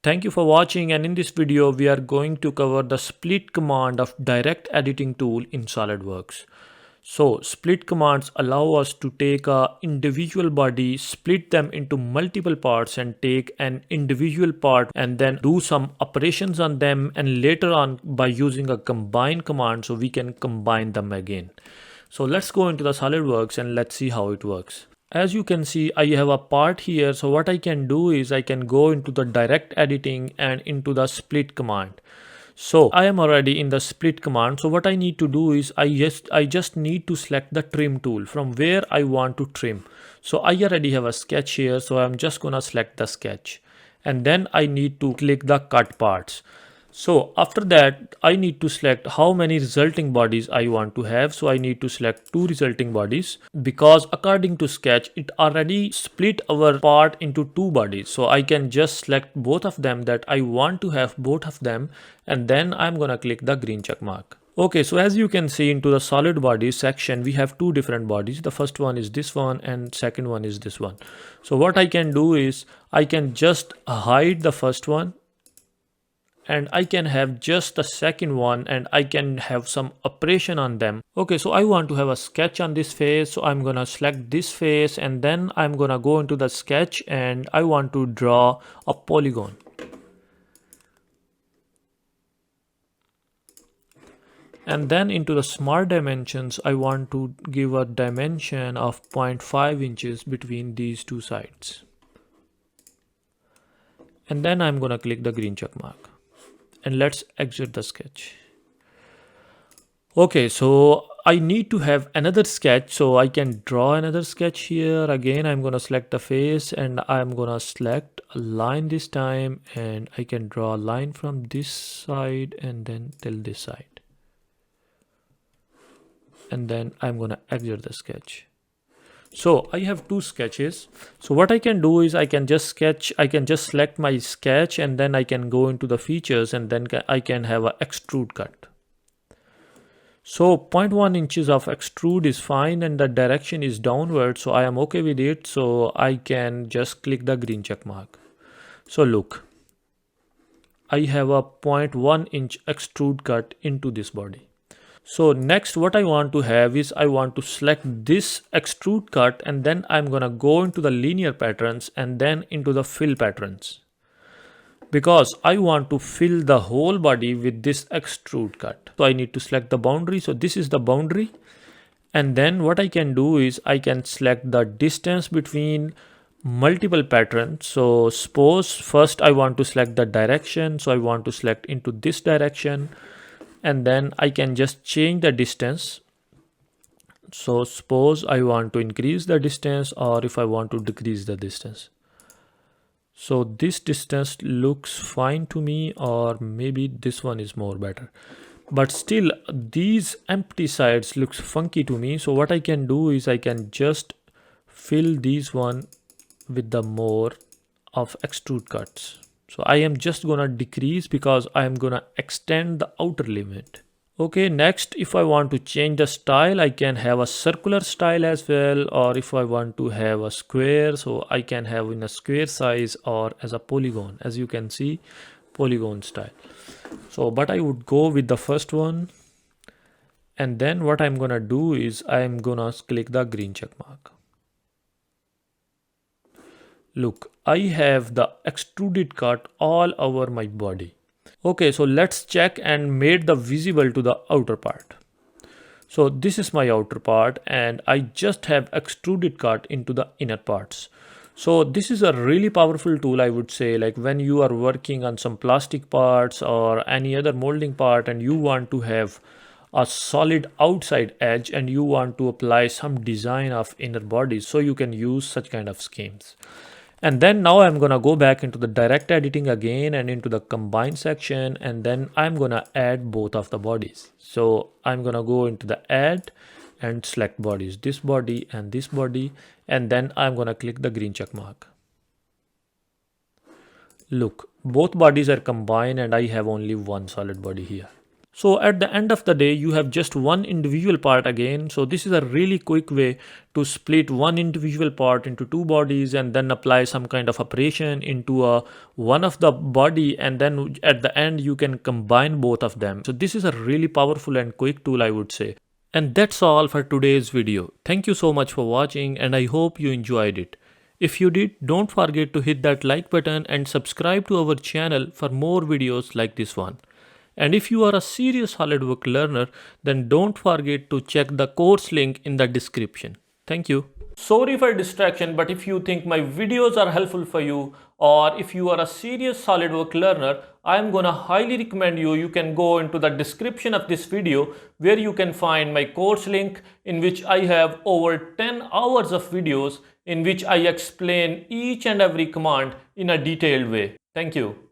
Thank you for watching, and in this video we are going to cover the split command of direct editing tool in SolidWorks. So split commands allow us to take a individual body, split them into multiple parts and take an individual part and then do some operations on them, and later on by using a combine command so we can combine them again. So let's go into the SolidWorks and let's see how it works. As you can see, I have a part here. So what I can do is I can go into the direct editing and into the split command. So I am already in the split command. So what I need to do is I just need to select the trim tool from where I want to trim. So I already have a sketch here. So I'm just gonna select the sketch and then I need to click the cut parts. So after that, I need to select how many resulting bodies I want to have. So I need to select two resulting bodies because according to sketch, it already split our part into two bodies. So I can just select both of them that I want to have both of them. And then I'm gonna click the green check mark. Okay, so as you can see into the solid bodies section, we have two different bodies. The first one is this one and second one is this one. So what I can do is I can just hide the first one and I can have just the second one and I can have some operation on them. Okay, so I want to have a sketch on this face, so I'm gonna select this face and then I'm gonna go into the sketch and I want to draw a polygon. And then into the smart dimensions, I want to give a dimension of 0.5 inches between these two sides. And then I'm gonna click the green check mark. And let's exit the sketch. Okay, so I need to have another sketch, so I can draw another sketch here. Again, I'm gonna select the face and I'm gonna select a line this time, and I can draw a line from this side and then till this side. And then I'm gonna exit the sketch. So I have two sketches. So what I can do is I can just select my sketch and then I can go into the features and then I can have a extrude cut. So 0.1 inches of extrude is fine and the direction is downward. So I am okay with it. So I can just click the green check mark. So look, I have a 0.1 inch extrude cut into this body. So next what I want to have is I want to select this extrude cut and then I'm gonna go into the linear patterns and then into the fill patterns, because I want to fill the whole body with this extrude cut. So I need to select the boundary. So this is the boundary. And then what I can do is I can select the distance between multiple patterns. So suppose first I want to select the direction. So I want to select into this direction. And then I can just change the distance. So suppose I want to increase the distance or if I want to decrease the distance. So this distance looks fine to me, or maybe this one is more better. But still these empty sides looks funky to me. So what I can do is I can just fill these one with the more of extrude cuts. So I am just gonna decrease because I am gonna extend the outer limit. Okay, next if I want to change the style, I can have a circular style as well, or if I want to have a square, so I can have in a square size or as a polygon. As you can see, polygon style. So but I would go with the first one, and then what I'm gonna do is I'm gonna click the green check mark. Look, I have the extruded cut all over my body. Okay, so let's check and made the visible to the outer part. So this is my outer part and I just have extruded cut into the inner parts. So this is a really powerful tool, I would say, like when you are working on some plastic parts or any other molding part and you want to have a solid outside edge and you want to apply some design of inner bodies, so you can use such kind of schemes. And then now I'm gonna go back into the direct editing again and into the combine section, and then I'm gonna add both of the bodies. So I'm gonna go into the add and select bodies, this body and this body, and then I'm gonna click the green check mark. Look, both bodies are combined and I have only one solid body here. So at the end of the day, you have just one individual part again. So this is a really quick way to split one individual part into two bodies and then apply some kind of operation into one of the body, and then at the end you can combine both of them. So this is a really powerful and quick tool, I would say. And that's all for today's video. Thank you so much for watching, and I hope you enjoyed it. If you did, don't forget to hit that like button and subscribe to our channel for more videos like this one. And if you are a serious SolidWorks learner, then don't forget to check the course link in the description. Thank you. Sorry for distraction, but if you think my videos are helpful for you, or if you are a serious SolidWorks learner, I'm gonna highly recommend you can go into the description of this video where you can find my course link, in which I have over 10 hours of videos in which I explain each and every command in a detailed way. Thank you.